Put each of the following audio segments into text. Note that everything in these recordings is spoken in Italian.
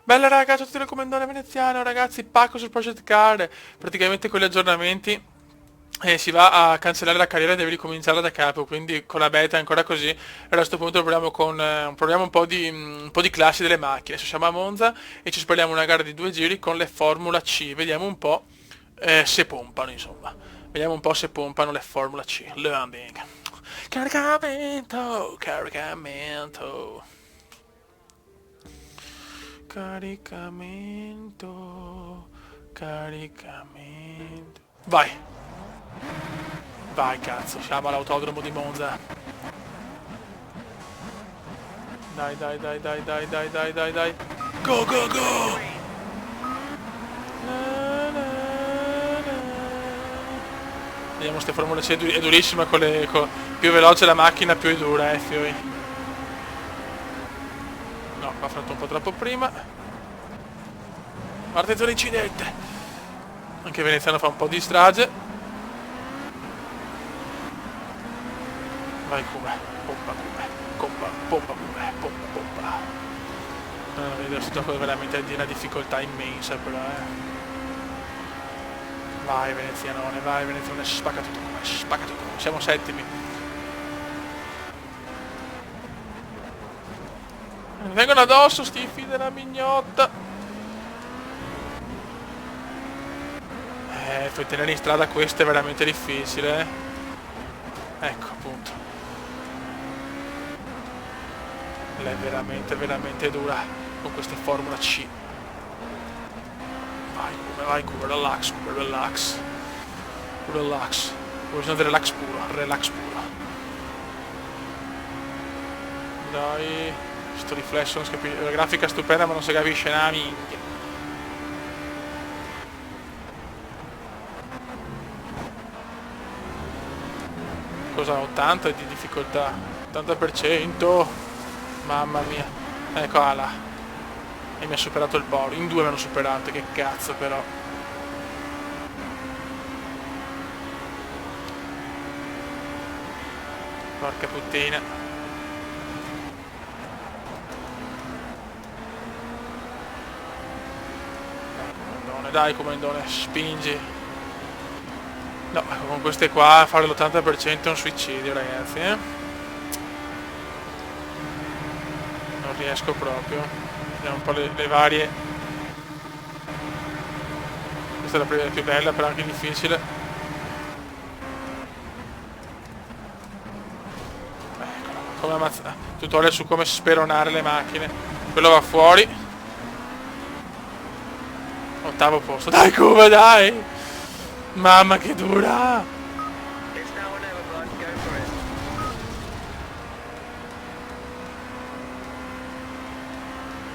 Bella raga, ciao a tutti dal comandone veneziano, ragazzi, pacco sul Project Car, praticamente con gli aggiornamenti si va a cancellare la carriera e devi ricominciarla da capo, quindi con la beta è ancora così, e a questo punto proviamo un po' di classi delle macchine. Adesso siamo a Monza e ci spariamo una gara di 2 giri con le Formula C, vediamo un po' se pompano, insomma, vediamo un po' se pompano le Formula C, landing, caricamento, caricamento. Caricamento, caricamento. Vai, vai cazzo, siamo all'autodromo di Monza. Dai, dai, dai, dai, dai, dai, dai, dai, dai. Go, go, go! Na, na, na. Vediamo ste Formule C, è durissima più veloce la macchina più è dura, fioi. No, ho fatto un po' troppo prima. Attenzione incidente! Anche Veneziano fa un po' di strage. Vai come? Pompa come? Pompa come? Pompa, pompa. Vedo questo gioco è veramente di una difficoltà immensa però, Vai Venezianone, spacca tutto come? Spacca tutto. Siamo settimi. Mi vengono addosso sti figli della mignotta. Poi tenere in strada questo è veramente difficile, Ecco, appunto. È veramente, veramente dura con queste Formula C. Vai come, relax, come, relax. Relax. Bisogno di relax puro, relax puro. Dai. Sto riflesso, non si capisce. La grafica è stupenda ma non si capisce una minchia. Cosa 80 di difficoltà? 80%. Mamma mia. Ecco là. E mi ha superato il Boro. In due mi hanno superato, che cazzo però. Porca puttina. Dai comandone, spingi. No, con queste qua fare l'80% è un suicidio ragazzi, Non riesco proprio. Vediamo un po' le varie. Questa è la più bella, però anche difficile. Eccola, come ammazzare. Tutorial su come speronare le macchine. Quello va fuori. Ottavo posto. Dai come, dai! Mamma che dura!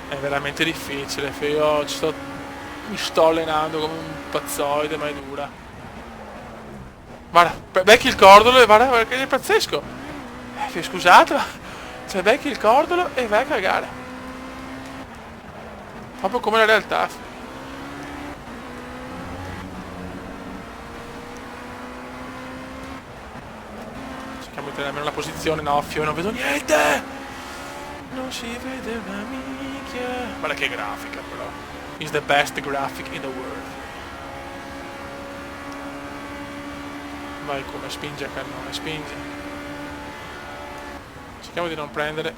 È veramente difficile, io mi sto allenando come un pazzoide, ma è dura. Guarda, becchi il cordolo e guarda che è pazzesco. Scusate, ma cioè becchi il cordolo e vai a cagare. Proprio come la realtà. Cerchiamo di tenere almeno la posizione, no, io non vedo niente! Non si vede una minchia. Guarda che grafica però. Is the best graphic in the world. Vai come, spingi a cannone, spingi. Cerchiamo di non prendere.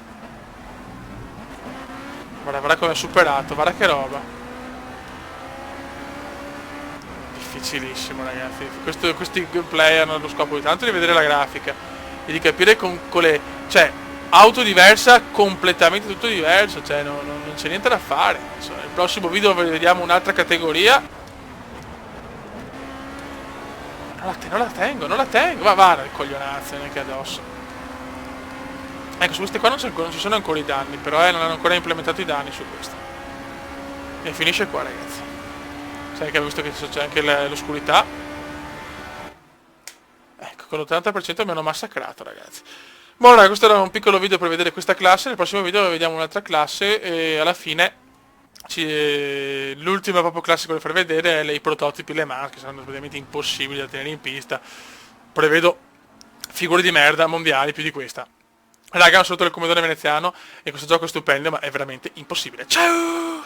Guarda come ha superato, guarda che roba. Difficilissimo ragazzi. Questi gameplay hanno lo scopo di tanto di vedere la grafica e di capire con le. Cioè, auto diversa, completamente tutto diverso, cioè non c'è niente da fare. Insomma, nel prossimo video vediamo un'altra categoria. Non la tengo, va il coglionazzo neanche addosso. Ecco, su queste qua non ci sono ancora i danni, però non hanno ancora implementato i danni su queste. E finisce qua ragazzi. Sai che ho visto che c'è anche l'oscurità. Ecco, con l'80% mi hanno massacrato ragazzi. Buon raga, questo era un piccolo video per vedere questa classe. Nel prossimo video vediamo un'altra classe e alla fine l'ultima proprio classe che voglio far vedere è i prototipi Le Mans, che saranno praticamente impossibili da tenere in pista. Prevedo figure di merda mondiali più di questa. Raga, un saluto del comandante veneziano e questo gioco è stupendo ma è veramente impossibile. Ciao!